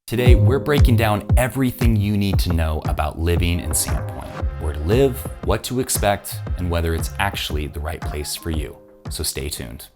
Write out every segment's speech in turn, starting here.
Today, we're breaking down everything you need to know about living in Sandpoint, where to live, what to expect, and whether it's actually the right place for you. So stay tuned.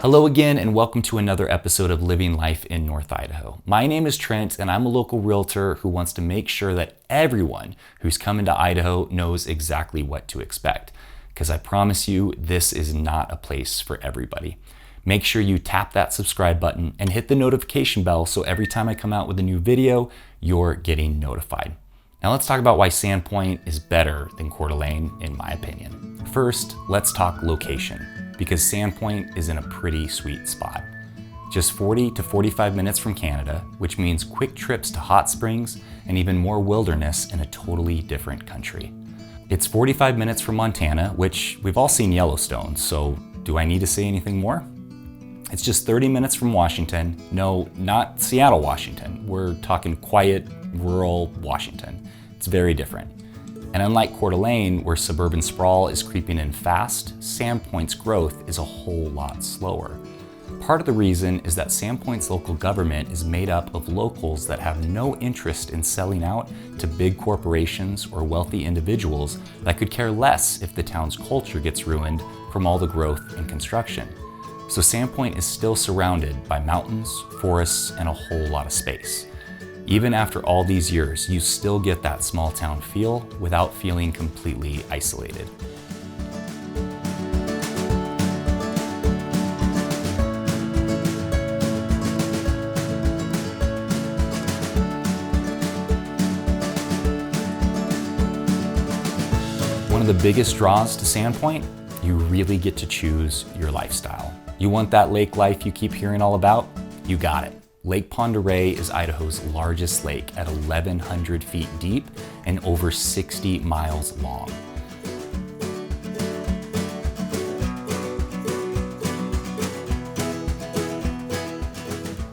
Hello again, and welcome to another episode of Living Life in North Idaho. My name is Trent, and I'm a local realtor who wants to make sure that everyone who's coming to Idaho knows exactly what to expect. Because I promise you, this is not a place for everybody. Make sure you tap that subscribe button and hit the notification bell so every time I come out with a new video, you're getting notified. Now let's talk about why Sandpoint is better than Coeur d'Alene, in my opinion. First, let's talk location, because Sandpoint is in a pretty sweet spot. Just 40 to 45 minutes from Canada, which means quick trips to hot springs and even more wilderness in a totally different country. It's 45 minutes from Montana, which we've all seen Yellowstone, so do I need to say anything more? It's just 30 minutes from Washington. No, not Seattle, Washington. We're talking quiet, rural Washington. It's very different. And unlike Coeur d'Alene, where suburban sprawl is creeping in fast, Sandpoint's growth is a whole lot slower. Part of the reason is that Sandpoint's local government is made up of locals that have no interest in selling out to big corporations or wealthy individuals that could care less if the town's culture gets ruined from all the growth and construction. So Sandpoint is still surrounded by mountains, forests, and a whole lot of space. Even after all these years, you still get that small town feel without feeling completely isolated. One of the biggest draws to Sandpoint, you really get to choose your lifestyle. You want that lake life you keep hearing all about? You got it. Lake Pend Oreille is Idaho's largest lake at 1,100 feet deep and over 60 miles long.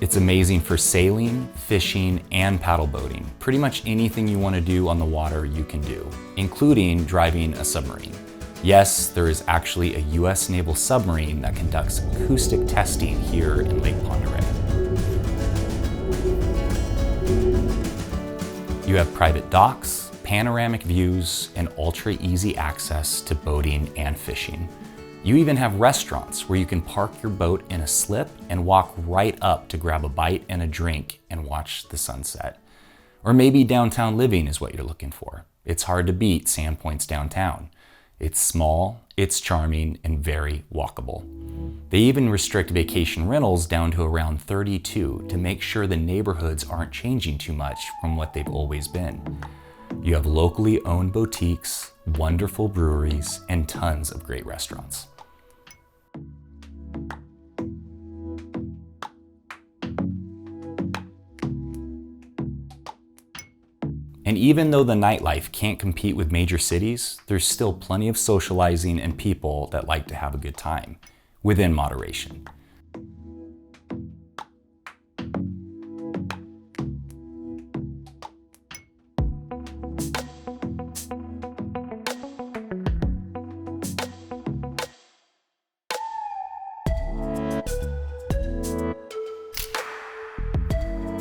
It's amazing for sailing, fishing, and paddle boating. Pretty much anything you want to do on the water you can do, including driving a submarine. Yes, there is actually a US naval submarine that conducts acoustic testing here in Lake Pend Oreille. You have private docks, panoramic views, and ultra-easy access to boating and fishing. You even have restaurants where you can park your boat in a slip and walk right up to grab a bite and a drink and watch the sunset. Or maybe downtown living is what you're looking for. It's hard to beat Sandpoint's downtown. It's small, it's charming, and very walkable. They even restrict vacation rentals down to around 32 to make sure the neighborhoods aren't changing too much from what they've always been. You have locally owned boutiques, wonderful breweries, and tons of great restaurants. And even though the nightlife can't compete with major cities, there's still plenty of socializing and people that like to have a good time, within moderation.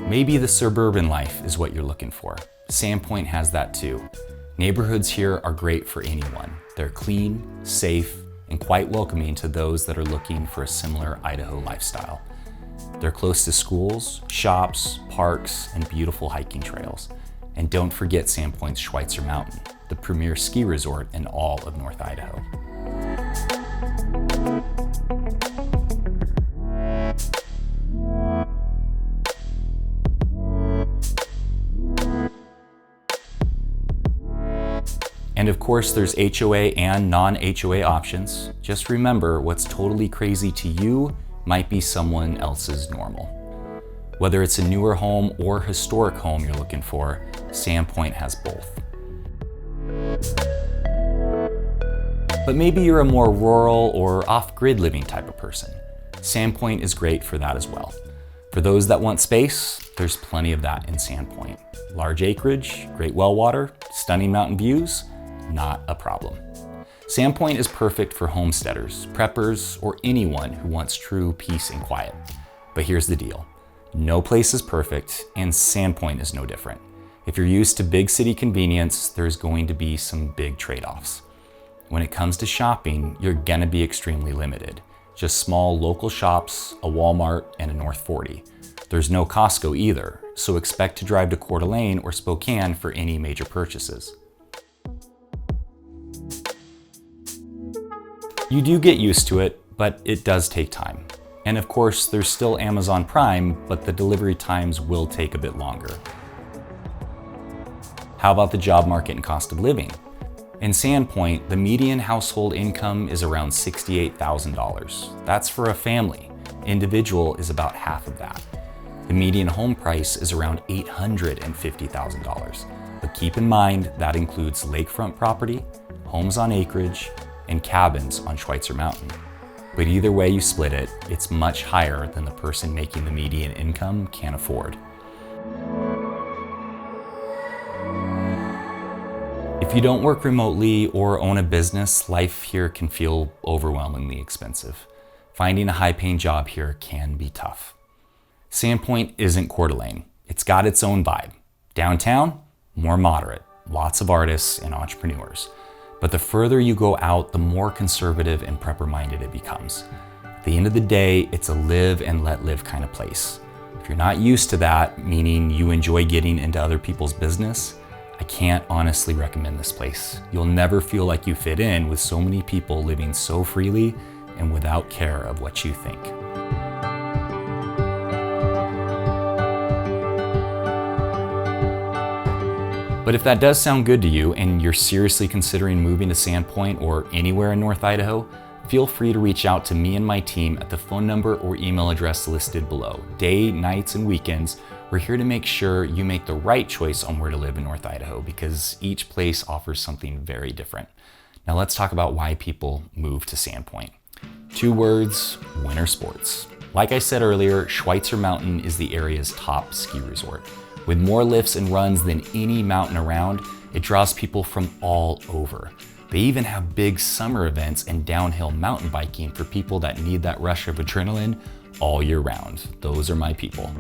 Maybe the suburban life is what you're looking for. Sandpoint has that too. Neighborhoods here are great for anyone. They're clean, safe, and quite welcoming to those that are looking for a similar Idaho lifestyle. They're close to schools, shops, parks, and beautiful hiking trails. And don't forget Sandpoint's Schweitzer Mountain, the premier ski resort in all of North Idaho. And of course, there's HOA and non-HOA options. Just remember, what's totally crazy to you might be someone else's normal. Whether it's a newer home or historic home you're looking for, Sandpoint has both. But maybe you're a more rural or off-grid living type of person. Sandpoint is great for that as well. For those that want space, there's plenty of that in Sandpoint. Large acreage, great well water, stunning mountain views, not a problem. Sandpoint is perfect for homesteaders, preppers, or anyone who wants true peace and quiet. But here's the deal. No place is perfect, and Sandpoint is no different. If you're used to big city convenience, there's going to be some big trade-offs. When it comes to shopping, you're gonna be extremely limited. Just small local shops, a Walmart, and a North 40. There's no Costco either, so expect to drive to Coeur d'Alene or Spokane for any major purchases. You do get used to it, but it does take time. And of course, there's still Amazon Prime, but the delivery times will take a bit longer. How about the job market and cost of living? In Sandpoint, the median household income is around $68,000. That's for a family. Individual is about half of that. The median home price is around $850,000. But keep in mind that includes lakefront property, homes on acreage, and cabins on Schweitzer Mountain. But either way you split it, it's much higher than the person making the median income can afford. If you don't work remotely or own a business, life here can feel overwhelmingly expensive. Finding a high-paying job here can be tough. Sandpoint isn't Coeur d'Alene. It's got its own vibe. Downtown, more moderate, lots of artists and entrepreneurs. But the further you go out, the more conservative and prepper-minded it becomes. At the end of the day, it's a live and let live kind of place. If you're not used to that, meaning you enjoy getting into other people's business, I can't honestly recommend this place. You'll never feel like you fit in with so many people living so freely and without care of what you think. But if that does sound good to you and you're seriously considering moving to Sandpoint or anywhere in North Idaho, feel free to reach out to me and my team at the phone number or email address listed below. Day, nights, and weekends, we're here to make sure you make the right choice on where to live in North Idaho because each place offers something very different. Now let's talk about why people move to Sandpoint. 2 words, winter sports. Like I said earlier, Schweitzer Mountain is the area's top ski resort. With more lifts and runs than any mountain around, it draws people from all over. They even have big summer events and downhill mountain biking for people that need that rush of adrenaline all year round. Those are my people.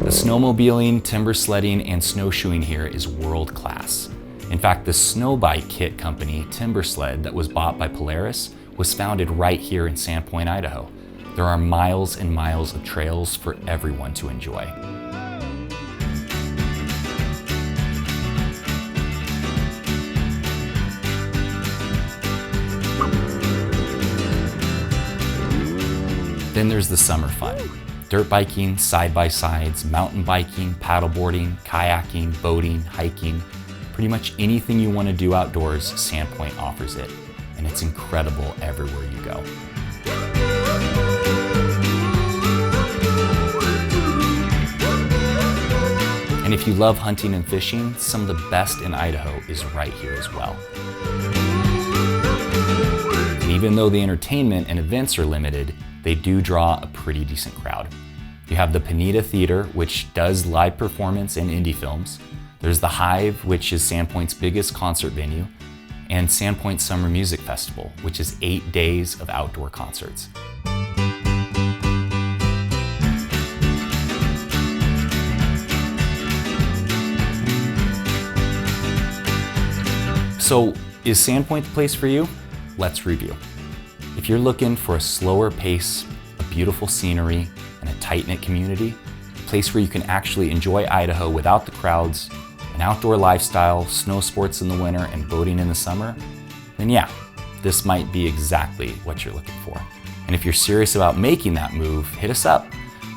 The snowmobiling, timber sledding, and snowshoeing here is world class. In fact, the snow bike kit company, Timber Sled, that was bought by Polaris, was founded right here in Sandpoint, Idaho. There are miles and miles of trails for everyone to enjoy. Then there's the summer fun. Dirt biking, side-by-sides, mountain biking, paddleboarding, kayaking, boating, hiking. Pretty much anything you want to do outdoors, Sandpoint offers it. And it's incredible everywhere you go. And if you love hunting and fishing, some of the best in Idaho is right here as well. And even though the entertainment and events are limited, they do draw a pretty decent crowd. You have the Pineda Theater, which does live performance and indie films. There's the Hive, which is Sandpoint's biggest concert venue, and Sandpoint Summer Music Festival, which is 8 days of outdoor concerts. So, is Sandpoint the place for you? Let's review. If you're looking for a slower pace, a beautiful scenery, and a tight-knit community, a place where you can actually enjoy Idaho without the crowds, an outdoor lifestyle, snow sports in the winter, and boating in the summer, then yeah, this might be exactly what you're looking for. And if you're serious about making that move, hit us up.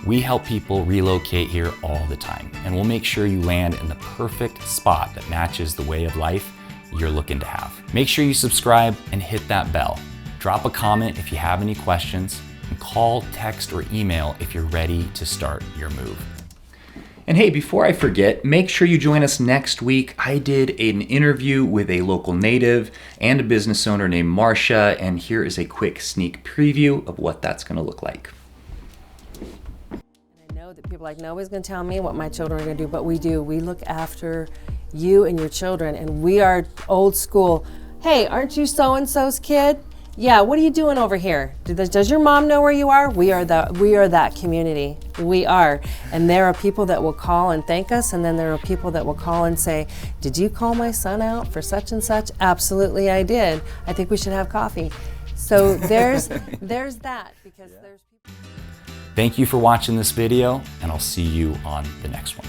We help people relocate here all the time, and we'll make sure you land in the perfect spot that matches the way of life you're looking to have. Make sure you subscribe and hit that bell. Drop a comment if you have any questions, and call, text, or email if you're ready to start your move. And hey, before I forget, make sure you join us next week. I did an interview with a local native and a business owner named Marcia, and here is a quick sneak preview of what that's gonna look like. know that people are like, nobody's going to tell me what my children are going to do, but we do. We look after you and your children, and we are old school. Hey, aren't you so-and-so's kid? Yeah, what are you doing over here? Does your mom know where you are? We are that community. We are. And there are people that will call and thank us, and then there are people that will call and say, did you call my son out for such and such? Absolutely, I did. I think we should have coffee. So there's that, because there's people. Thank you for watching this video, and I'll see you on the next one.